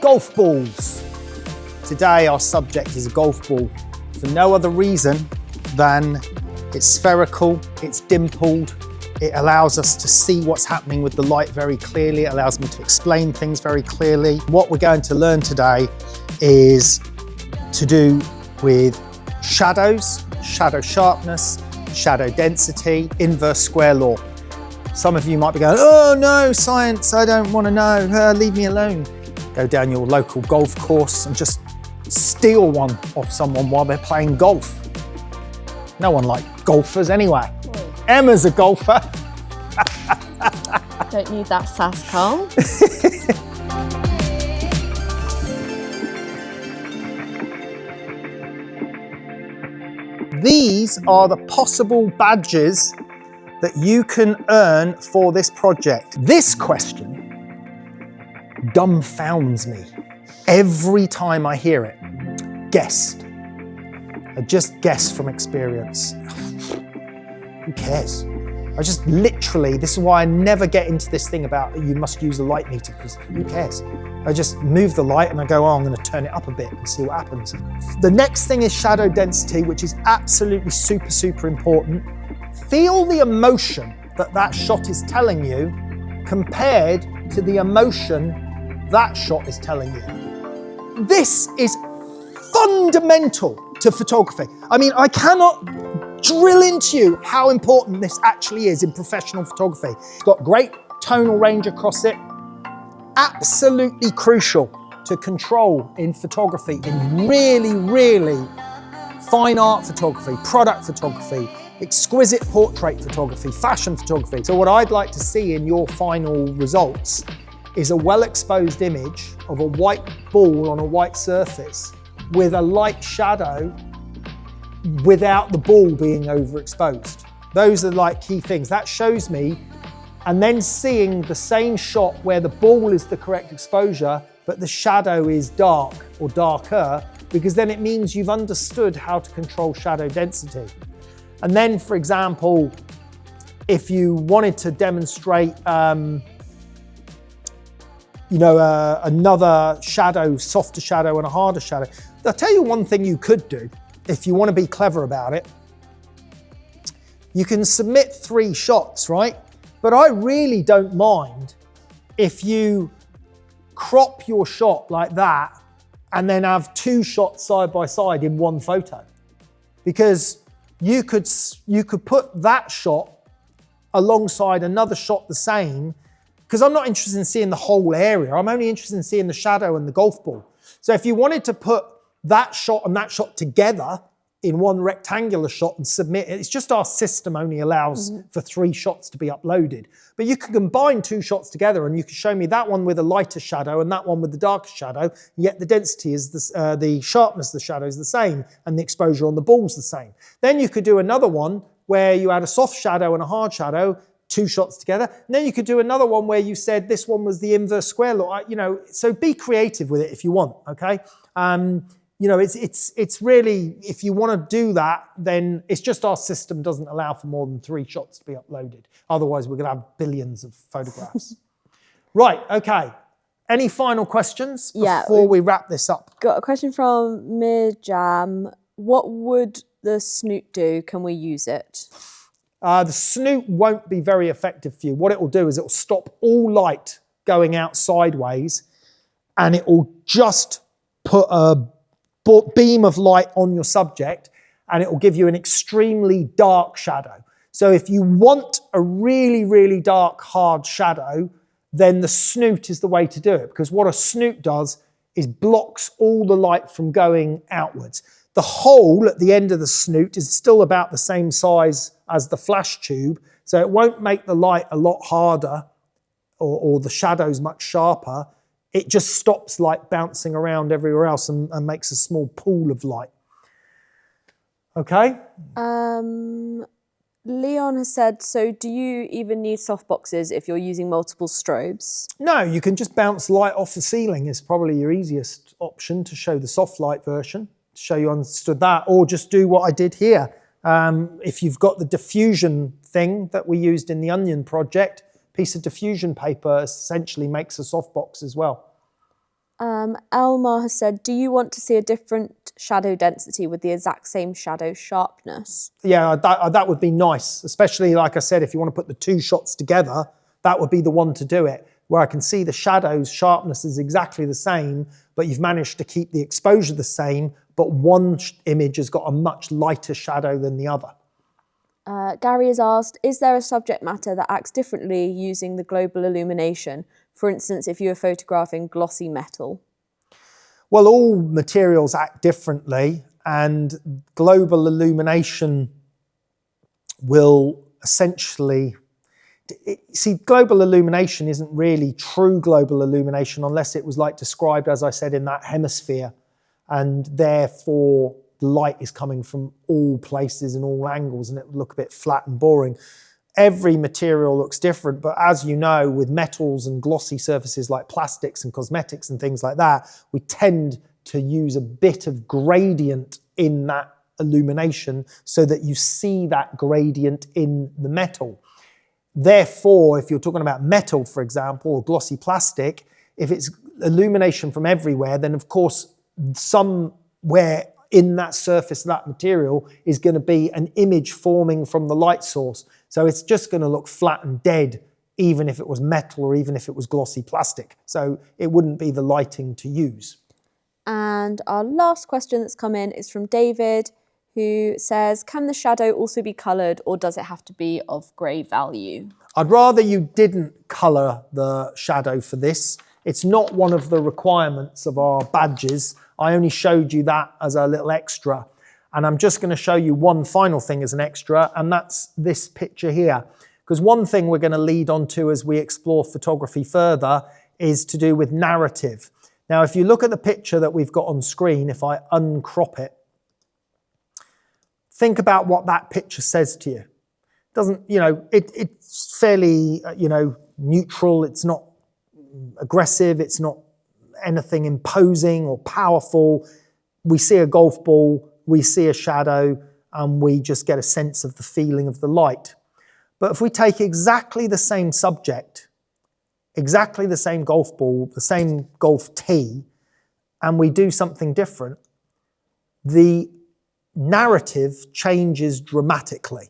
golf balls. Today our subject is a golf ball for no other reason than it's spherical, it's dimpled, it allows us to see what's happening with the light very clearly, it allows me to explain things very clearly. What we're going to learn today is to do with shadows, shadow sharpness, shadow density, inverse square law. Some of you might be going, oh no, science, I don't want to know, leave me alone. Go down your local golf course and just steal one off someone while they're playing golf. No one likes golfers anyway. Emma's a golfer. Don't need that sass, Carl. These are the possible badges that you can earn for this project. This question dumbfounds me every time I hear it. Guessed. I just guess from experience. Who cares? I just literally, this is why I never get into this thing about you must use a light meter, because who cares? I just move the light and I go, oh, I'm going to turn it up a bit and see what happens. The next thing is shadow density, which is absolutely super, super important. Feel the emotion that that shot is telling you compared to the emotion that shot is telling you. This is fundamental to photography. I mean, I cannot drill into you how important this actually is in professional photography. It's got great tonal range across it. Absolutely crucial to control in photography, in really, really fine art photography, product photography, exquisite portrait photography, fashion photography. So what I'd like to see in your final results is a well-exposed image of a white ball on a white surface with a light shadow without the ball being overexposed. Those are like key things. That shows me, and then seeing the same shot where the ball is the correct exposure, but the shadow is dark or darker, because then it means you've understood how to control shadow density. And then, for example, if you wanted to demonstrate, another shadow, softer shadow and a harder shadow, I'll tell you one thing you could do if you want to be clever about it. You can submit 3 shots, right? But I really don't mind if you crop your shot like that and then have 2 shots side by side in one photo. Because you could put that shot alongside another shot the same, because I'm not interested in seeing the whole area. I'm only interested in seeing the shadow and the golf ball. So if you wanted to put that shot and that shot together in one rectangular shot and submit it, it's just our system only allows for 3 shots to be uploaded. But you can combine 2 shots together and you can show me that one with a lighter shadow and that one with the darker shadow, yet the density is the sharpness of the shadow is the same and the exposure on the ball is the same. Then you could do another one where you had a soft shadow and a hard shadow, 2 shots together. And then you could do another one where you said this one was the inverse square law. So be creative with it if you want, okay? It's really, if you want to do that, then it's just our system doesn't allow for more than 3 shots to be uploaded. Otherwise, we're going to have billions of photographs. Right, okay. Any final questions before we wrap this up? Got a question from Mirjam. What would the snoot do? Can we use it? The snoot won't be very effective for you. What it will do is it will stop all light going out sideways, and it will just put a beam of light on your subject, and it will give you an extremely dark shadow. So if you want a really, really dark, hard shadow, then the snoot is the way to do it, because what a snoot does is blocks all the light from going outwards. The hole at the end of the snoot is still about the same size as the flash tube, so it won't make the light a lot harder or the shadows much sharper. It just stops light bouncing around everywhere else and makes a small pool of light. Okay? Leon has said, so do you even need softboxes if you're using multiple strobes? No, you can just bounce light off the ceiling is probably your easiest option to show the soft light version, to show you understood that, or just do what I did here. If you've got the diffusion thing that we used in the Onion project, piece of diffusion paper essentially makes a softbox as well. Elmar has said, do you want to see a different shadow density with the exact same shadow sharpness? Yeah, that would be nice, especially like I said, if you want to put the two shots together, that would be the one to do it, where I can see the shadows sharpness is exactly the same, but you've managed to keep the exposure the same, but one image has got a much lighter shadow than the other. Gary has asked, is there a subject matter that acts differently using the global illumination? For instance, if you are photographing glossy metal. Well, all materials act differently, and global illumination will essentially... See, global illumination isn't really true global illumination unless it was like described, as I said, in that hemisphere, and therefore the light is coming from all places and all angles, and it would look a bit flat and boring. Every material looks different, but as you know, with metals and glossy surfaces like plastics and cosmetics and things like that, we tend to use a bit of gradient in that illumination so that you see that gradient in the metal. Therefore, if you're talking about metal, for example, or glossy plastic, if it's illumination from everywhere, then of course somewhere in that surface of that material is going to be an image forming from the light source. So it's just going to look flat and dead, even if it was metal or even if it was glossy plastic. So it wouldn't be the lighting to use. And our last question that's come in is from David, who says, can the shadow also be coloured, or does it have to be of grey value? I'd rather you didn't colour the shadow for this. It's not one of the requirements of our badges. I only showed you that as a little extra. And I'm just going to show you one final thing as an extra, and that's this picture here. Because one thing we're going to lead on to as we explore photography further is to do with narrative. Now, if you look at the picture that we've got on screen, if I uncrop it, think about what that picture says to you. Doesn't, it's fairly, neutral. It's not aggressive. It's not anything imposing or powerful. We see a golf ball, we see a shadow, and we just get a sense of the feeling of the light. But if we take exactly the same subject, exactly the same golf ball, the same golf tee, and we do something different, the narrative changes dramatically.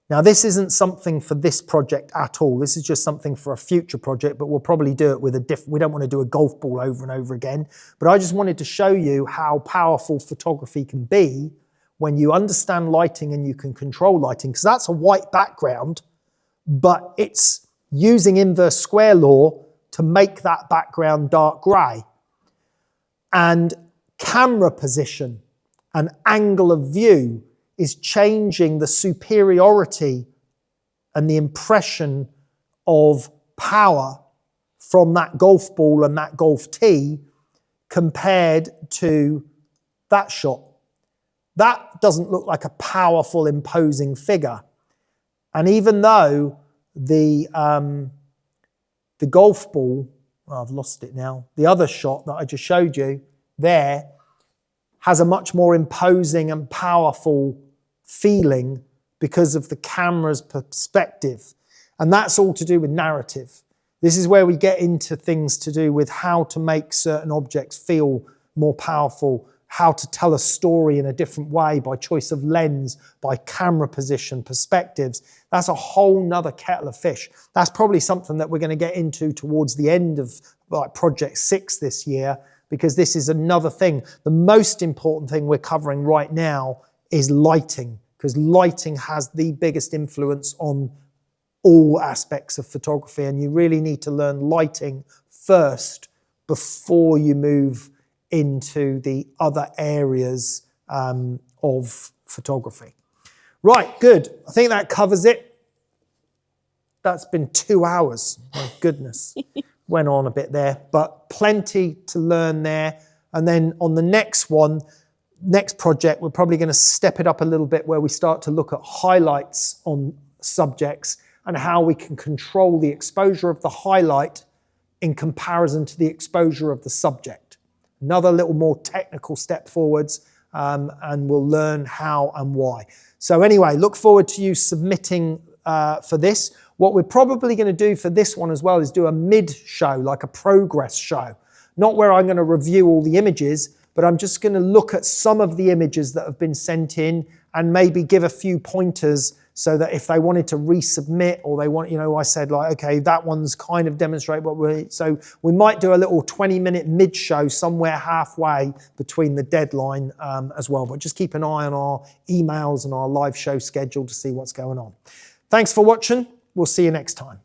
Now, this isn't something for this project at all. This is just something for a future project, but we'll probably do it with a different... We don't want to do a golf ball over and over again, but I just wanted to show you how powerful photography can be when you understand lighting and you can control lighting, because that's a white background, but it's using inverse square law to make that background dark grey. And camera position and angle of view is changing the superiority and the impression of power from that golf ball and that golf tee compared to that shot. That doesn't look like a powerful, imposing figure. And even though the golf ball, well, I've lost it now, the other shot that I just showed you there has a much more imposing and powerful feeling because of the camera's perspective. And that's all to do with narrative. This is where we get into things to do with how to make certain objects feel more powerful, how to tell a story in a different way by choice of lens, by camera position, perspectives. That's a whole nother kettle of fish. That's probably something that we're going to get into towards the end of like Project 6 this year, because this is another thing. The most important thing we're covering right now is lighting, because lighting has the biggest influence on all aspects of photography, and you really need to learn lighting first before you move into the other areas of photography. Right, good. I think that covers it. That's been 2 hours. My goodness. Went on a bit there, but plenty to learn there. And then on the next one, next project, we're probably going to step it up a little bit where we start to look at highlights on subjects and how we can control the exposure of the highlight in comparison to the exposure of the subject. Another little more technical step forwards, and we'll learn how and why. So anyway, look forward to you submitting for this. What we're probably going to do for this one as well is do a mid-show, like a progress show. not where I'm going to review all the images, but I'm just going to look at some of the images that have been sent in and maybe give a few pointers so that if they wanted to resubmit or they want, I said like, okay, that one's kind of demonstrate what so we might do a little 20-minute mid-show somewhere halfway between the deadline as well. But just keep an eye on our emails and our live show schedule to see what's going on. Thanks for watching. We'll see you next time.